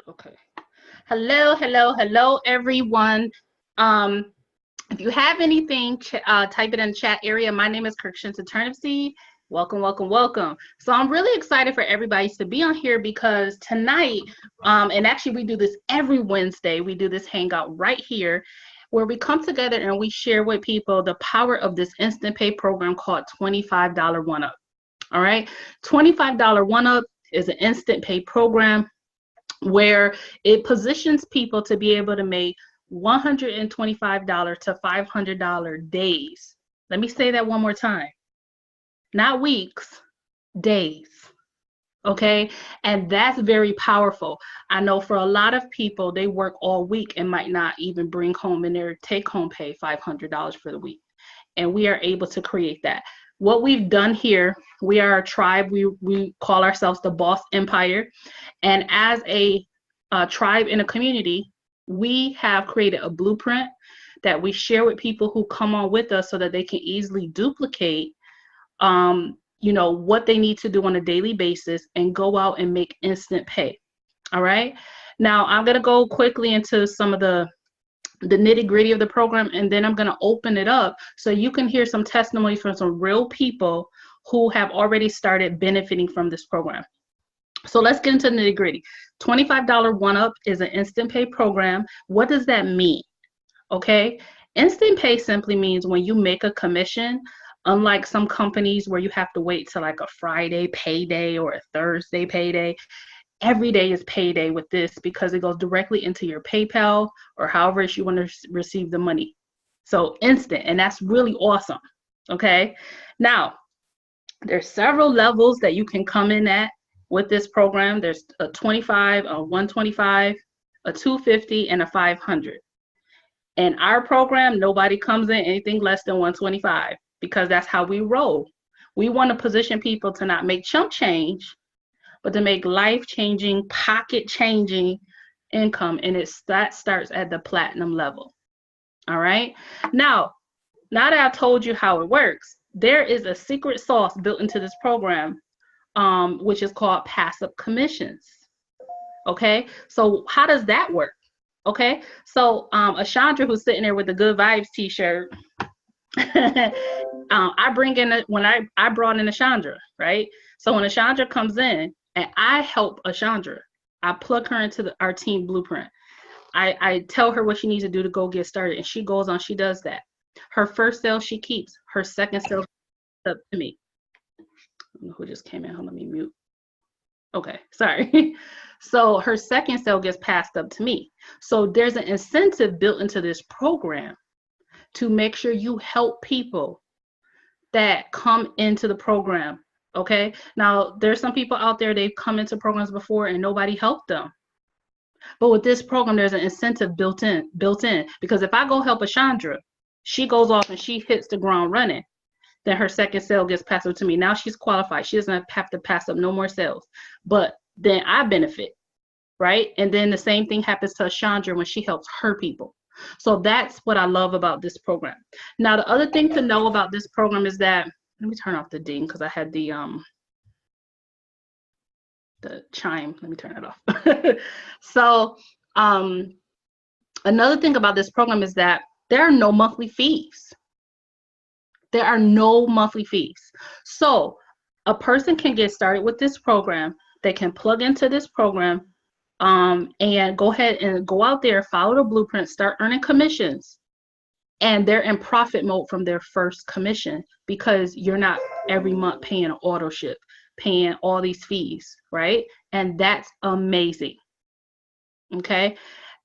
Okay. Hello, hello, hello, everyone. Um, if you have anything, type it in the chat area. My name is 𝐸𝐻𝐸. Welcome, welcome, welcome. So I'm really excited for everybody to be on here because tonight, and actually we do this every Wednesday, we do this hangout right here where we come together and we share with people the power of this instant pay program called $25 One Up. All right, $25 One Up is an instant pay program where it positions people to be able to make $125 to $500 days. Let me say that one more time. Not weeks, days. Okay, and that's very powerful. I know for a lot of people, they work all week and might not even bring home in their take-home pay $500 for the week. And we are able to create that. What we've done here, we are a tribe. We call ourselves the Boss Empire. And as a tribe in a community, we have created a blueprint that we share with people who come on with us so that they can easily duplicate what they need to do on a daily basis and go out and make instant pay. All right. Now I'm going to go quickly into some of the nitty-gritty of the program, and then I'm going to open it up so you can hear some testimonies from some real people who have already started benefiting from this program. So let's get into the nitty-gritty. $25 One Up is an instant pay program. What does that mean? Okay, instant pay simply means when you make a commission, unlike some companies where you have to wait till like a Friday payday or a Thursday payday, every day is payday with this because it goes directly into your PayPal or however you want to receive the money. So instant, and that's really awesome. Okay, now there's several levels that you can come in at with this program. There's a 25, a 125, a 250, and a 500. In our program, nobody comes in anything less than 125 because that's how we roll. We want to position people to not make chump change, but to make life-changing, pocket-changing income, and that starts at the platinum level. All right. Now that I've told you how it works, there is a secret sauce built into this program, which is called passive commissions. Okay. So how does that work? Okay. So Ashandra, who's sitting there with the Good Vibes t-shirt, I bring in when I brought in Ashandra, right? So when Ashandra comes in and I help Ashandra, I plug her into our team blueprint. I tell her what she needs to do to go get started, and she goes on, she does that. Her first sale she keeps, her second sale up to me. I don't know who just came in. Hold on, let me mute. Okay, sorry. So her second sale gets passed up to me. So there's an incentive built into this program to make sure you help people that come into the program. Okay, now there's some people out there, they've come into programs before and nobody helped them. But with this program, there's an incentive built in, because if I go help Ashandra, she goes off and she hits the ground running, then her second sale gets passed up to me. Now she's qualified. She doesn't have to pass up no more sales, but then I benefit, right? And then the same thing happens to Ashandra when she helps her people. So that's what I love about this program. Now, the other thing to know about this program is that, let me turn off the ding because I had the chime. Let me turn it off. So another thing about this program is that there are no monthly fees. There are no monthly fees. So a person can get started with this program. They can plug into this program and go ahead and go out there, follow the blueprint, start earning commissions. And they're in profit mode from their first commission because you're not every month paying an auto ship, paying all these fees, right? And that's amazing. Okay.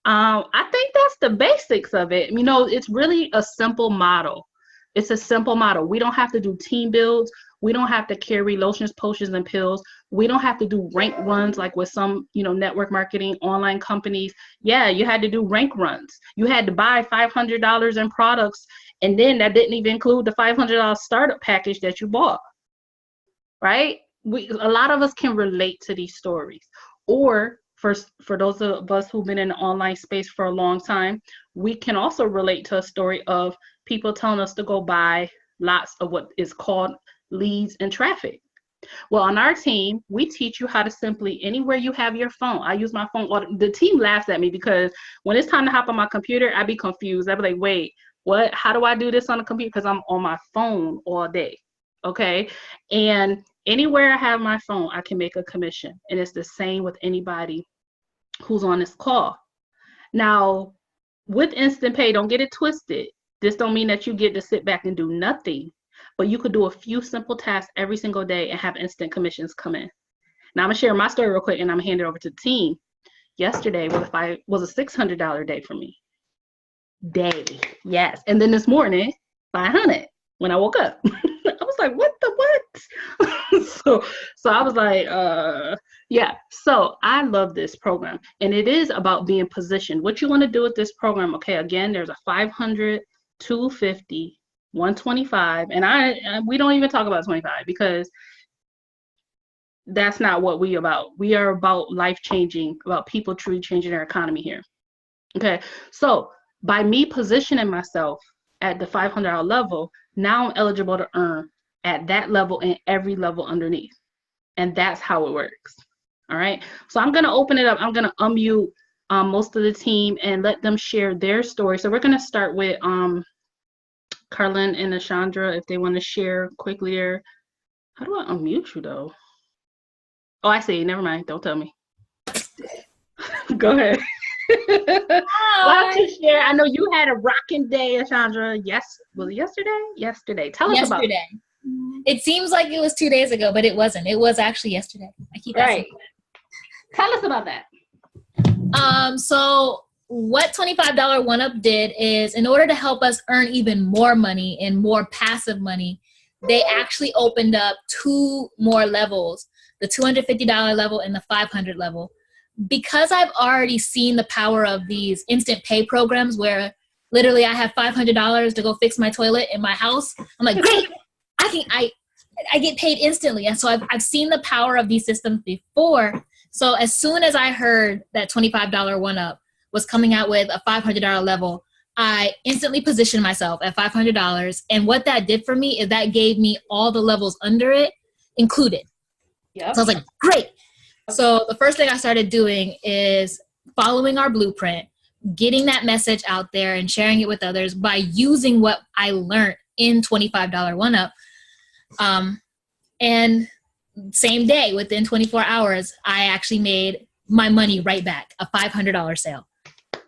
I think that's the basics of it. You know, it's really a simple model. It's a simple model. We don't have to do team builds. We don't have to carry lotions, potions, and pills. We don't have to do rank runs like with some, network marketing online companies. Yeah, you had to do rank runs. You had to buy $500 in products, and then that didn't even include the $500 startup package that you bought, right? A lot of us can relate to these stories. Or for those of us who've been in the online space for a long time, we can also relate to a story of people telling us to go buy lots of what is called leads and traffic. Well, on our team, we teach you how to simply, anywhere you have your phone. I use my phone. The team laughs at me because when it's time to hop on my computer, I be confused. I be like, wait, what? How do I do this on the computer? Because I'm on my phone all day. Okay. And anywhere I have my phone, I can make a commission. And it's the same with anybody who's on this call. Now, with Instant Pay, don't get it twisted. This don't mean that you get to sit back and do nothing, but you could do a few simple tasks every single day and have instant commissions come in. Now, I'm gonna share my story real quick and I'm gonna hand it over to the team. Yesterday was a $600 day for me. Yes. And then this morning, 500 when I woke up. I was like, what the what? so I was like, yeah. So I love this program. And it is about being positioned. What you want to do with this program, okay, again, there's a 500, 250, 125. And we don't even talk about 25 because that's not what we about. We are about life-changing, about people truly changing their economy here. Okay. So by me positioning myself at the $500 level, now I'm eligible to earn at that level and every level underneath. And that's how it works. All right. So I'm going to open it up. I'm going to unmute most of the team and let them share their story. So we're going to start with Carlin and Ashandra if they want to share quickly. How do I unmute you though? Oh, I see. Never mind. Don't tell me. Go ahead. Why don't you share? I know you had a rocking day, Ashandra. Yes, was it yesterday? Yesterday. Tell us about it. It seems like it was 2 days ago, but it wasn't. It was actually yesterday. I keep asking. Tell us about that. So what $25 one-up did is, in order to help us earn even more money and more passive money, they actually opened up 2 more levels, the $250 level and the $500 level. Because I've already seen the power of these instant pay programs where literally I have $500 to go fix my toilet in my house, I'm like, great, I get paid instantly. And so I've seen the power of these systems before. So as soon as I heard that $25 one-up was coming out with a $500 level, I instantly positioned myself at $500. And what that did for me is that gave me all the levels under it included. Yep. So I was like, great. So the first thing I started doing is following our blueprint, getting that message out there and sharing it with others by using what I learned in $25 one-up. And same day, within 24 hours, I actually made my money right back, a $500 sale.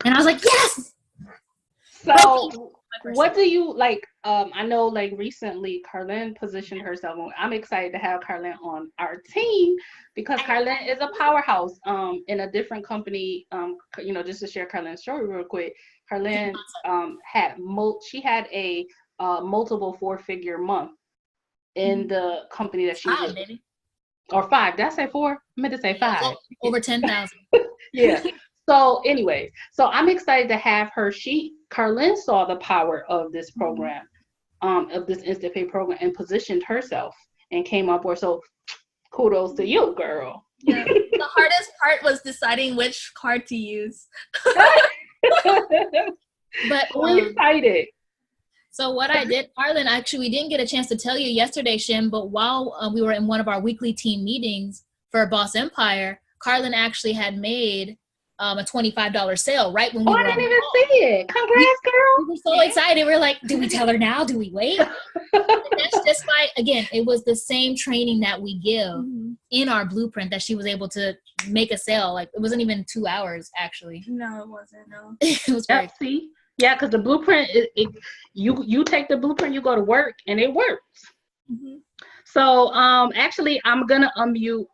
And I was like, yes! So what do you like? I know like recently Carlin positioned herself. I'm excited to have Carlin on our team because Carlin is a powerhouse in a different company. Just to share Carlin's story real quick. Carlin had a multiple 4-figure month in the company that she did. Baby. Or 5. Did I say 4? I meant to say 5. Over 10,000. Yeah. So anyway, so I'm excited to have her. Carlin saw the power of this program, of this Instant Pay program, and positioned herself and came up with. So kudos to you, girl. Yeah. The hardest part was deciding which card to use. But we're excited. So what I did, Carlin, actually, we didn't get a chance to tell you yesterday, Shim, but while we were in one of our weekly team meetings for Boss Empire, Carlin actually had made a $25 sale right when we were I didn't even see it. Congrats, girl. We were so excited. We were like, do we tell her now? Do we wait? That's just why, again, it was the same training that we give in our blueprint that she was able to make a sale. Like, it wasn't even 2 hours, actually. No, it wasn't. No. It was great. See? Yeah, because the blueprint, you take the blueprint, you go to work, and it works. Mm-hmm. So actually, I'm going to unmute,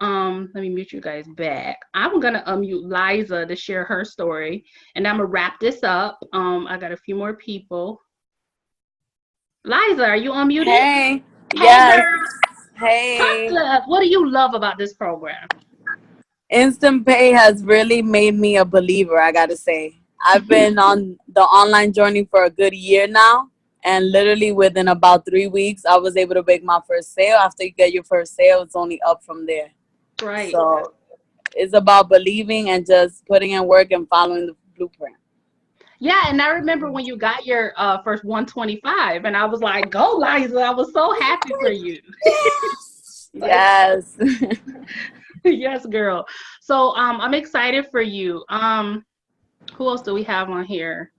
let me mute you guys back. I'm going to unmute Liza to share her story, and I'm going to wrap this up. I got a few more people. Liza, are you unmuted? Hey. Yes. Girl. Hey. What do you love about this program? Instant Pay has really made me a believer, I got to say. I've been on the online journey for a good year now. And literally within about 3 weeks, I was able to make my first sale. After you get your first sale, it's only up from there. Right. So it's about believing and just putting in work and following the blueprint. Yeah, and I remember when you got your first 125, and I was like, go, Liza. I was so happy for you. Yes. Yes. Yes, girl. So I'm excited for you. Who else do we have on here?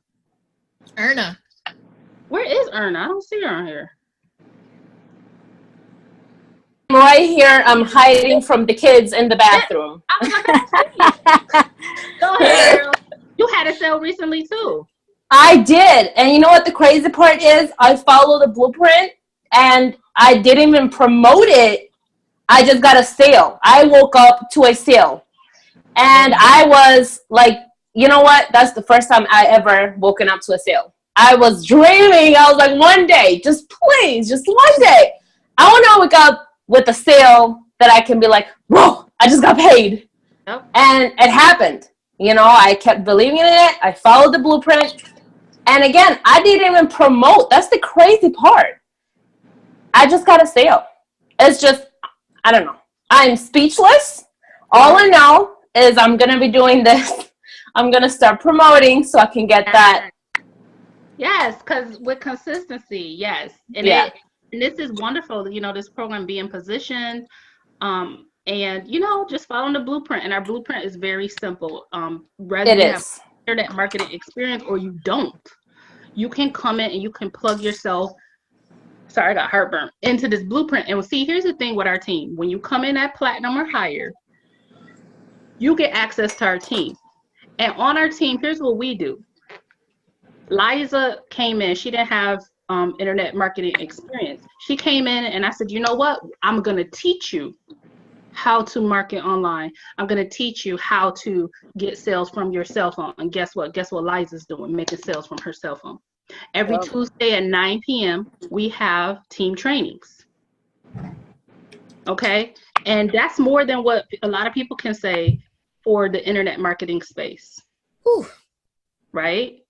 Erna. Where is Erna? I don't see her on here. Right here, I'm hiding from the kids in the bathroom. Go ahead, girl. You had a sale recently too. I did. And you know what the crazy part is? I followed the blueprint and I didn't even promote it. I just got a sale. I woke up to a sale. And I was like, you know what? That's the first time I ever woken up to a sale. I was dreaming. I was like, one day, just please, just one day. I want to wake up with a sale that I can be like, whoa, I just got paid. Yep. And it happened. You know, I kept believing in it. I followed the blueprint. And again, I didn't even promote. That's the crazy part. I just got a sale. It's just, I don't know. I'm speechless. All I know is I'm going to be doing this. I'm going to start promoting so I can get that. Yes, because with consistency, yes. And Yeah. And this is wonderful, you know, this program being positioned, and, you know, just following the blueprint. And our blueprint is very simple. Whether It you is. have internet marketing experience or you don't, you can come in and you can plug yourself, sorry, I got heartburn, into this blueprint. And see, here's the thing with our team. When you come in at platinum or higher, you get access to our team. And on our team, here's what we do. Liza came in, she didn't have internet marketing experience. She came in and I said, you know what? I'm going to teach you how to market online. I'm going to teach you how to get sales from your cell phone. And guess what? Guess what Liza's doing? Making sales from her cell phone. Every Tuesday at 9 p.m., we have team trainings. Okay? And that's more than what a lot of people can say for the internet marketing space. Whew. Right?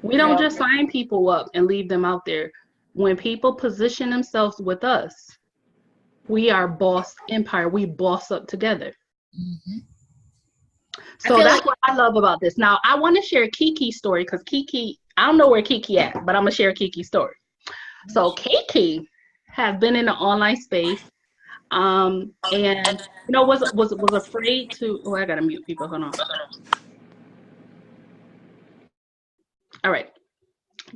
We don't just sign people up and leave them out there. When people position themselves with us, we are boss empire. We boss up together. Mm-hmm. So that's what I love about this. Now, I want to share Kiki's story because Kiki, I don't know where Kiki at, but I'm going to share Kiki's story. So Kiki has been in the online space and, you know, was afraid to, oh, I got to mute people. Hold on. All right.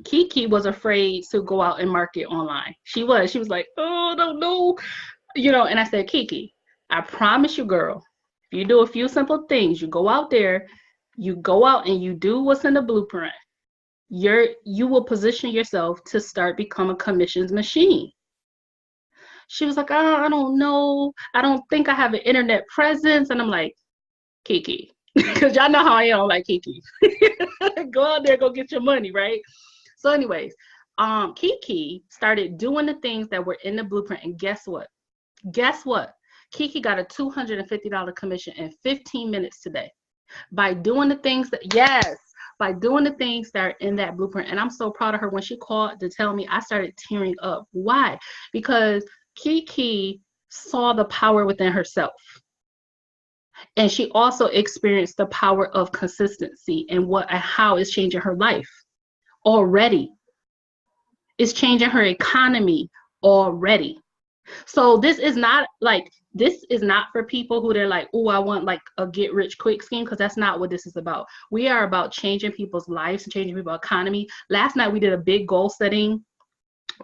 Kiki was afraid to go out and market online. She was like, oh, I don't know. You know, and I said, Kiki, I promise you, girl, if you do a few simple things, you go out there, you go out and you do what's in the blueprint, you will position yourself to start becoming a commissions machine. She was like, oh, I don't know. I don't think I have an internet presence. And I'm like, Kiki, because y'all know how I am, like Kiki. Go out there, go get your money, right? So anyways, Kiki started doing the things that were in the blueprint, and guess what? Guess what? Kiki got a $250 commission in 15 minutes today by doing the things that, by doing the things that are in that blueprint. And I'm so proud of her. When she called to tell me, I started tearing up. Why? Because Kiki saw the power within herself. And she also experienced the power of consistency and how it's changing her life already. It's changing her economy already. So this is not for people who they're like, oh, I want like a get rich quick scheme, because that's not what this is about. We are about changing people's lives and changing people's economy. Last night we did a big goal setting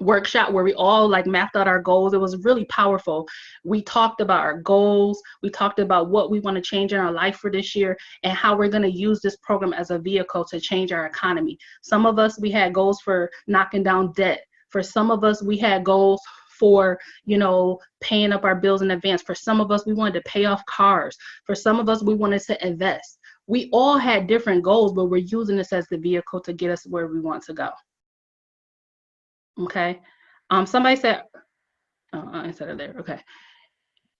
workshop where we all like mapped out our goals. It was really powerful. We talked about our goals. We talked about what we want to change in our life for this year and how we're going to use this program as a vehicle to change our economy. Some of us, we had goals for knocking down debt. For some of us, we had goals for, you know, paying up our bills in advance. For some of us, we wanted to pay off cars. For some of us, we wanted to invest. We all had different goals, but we're using this as the vehicle to get us where we want to go. Okay. Somebody said, oh, I said it there. Okay.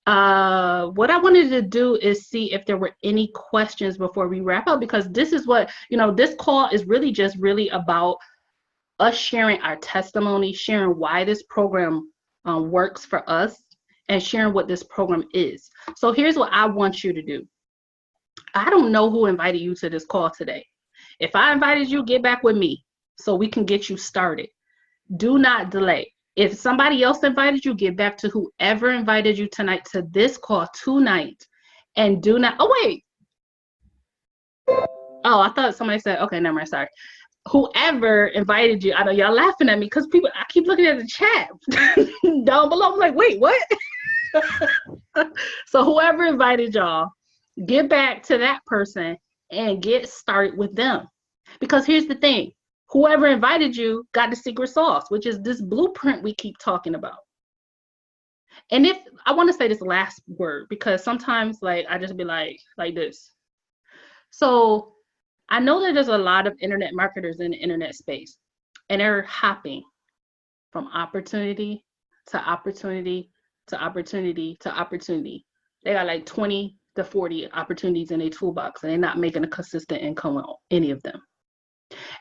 What I wanted to do is see if there were any questions before we wrap up, because this is what, you know, this call is really just about us sharing our testimony, sharing why this program works for us, and sharing what this program is. So here's what I want you to do. I don't know who invited you to this call today. If I invited you, get back with me so we can get you started. Do not delay. If somebody else invited you, get back to whoever invited you tonight to this call tonight. And do not, oh, wait. Oh, I thought somebody said, okay, never mind, sorry. Whoever invited you, I know y'all laughing at me because people, I keep looking at the chat down below. I'm like, wait, what? So whoever invited y'all, get back to that person and get started with them. Because here's the thing. Whoever invited you got the secret sauce, which is this blueprint we keep talking about. And if I want to say this last word, because sometimes like I just be like this. So I know that there's a lot of internet marketers in the internet space, and they're hopping from opportunity to opportunity to opportunity to opportunity. They got like 20 to 40 opportunities in their toolbox, and they're not making a consistent income on any of them.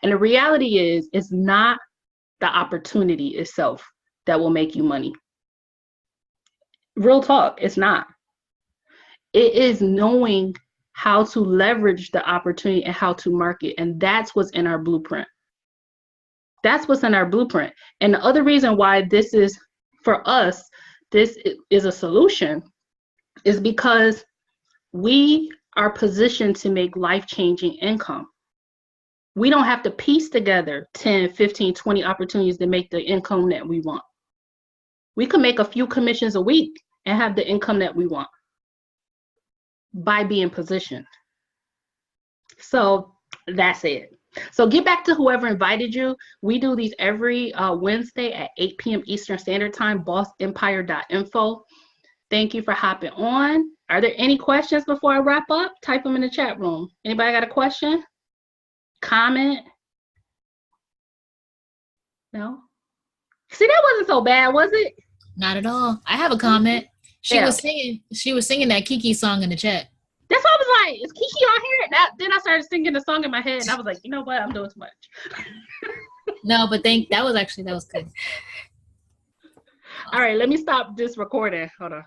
And the reality is, it's not the opportunity itself that will make you money. Real talk, it's not. It is knowing how to leverage the opportunity and how to market. And that's what's in our blueprint. That's what's in our blueprint. And the other reason why this is, for us, this is a solution is because we are positioned to make life-changing income. We don't have to piece together 10, 15, 20 opportunities to make the income that we want. We can make a few commissions a week and have the income that we want by being positioned. So that's it. So get back to whoever invited you. We do these every Wednesday at 8 p.m. Eastern Standard Time, bossempire.info. Thank you for hopping on. Are there any questions before I wrap up? Type them in the chat room. Anybody got a question? Comment? No? See, that wasn't so bad, was it? Not at all. I have a comment. She was singing that 𝐑𝐞𝐜 song in the chat. That's why I was like, is 𝐑𝐞𝐜 on here? Then I started singing the song in my head, and I was like, you know what? I'm doing too much. No, but that was good. All right, let me stop this recording. Hold on.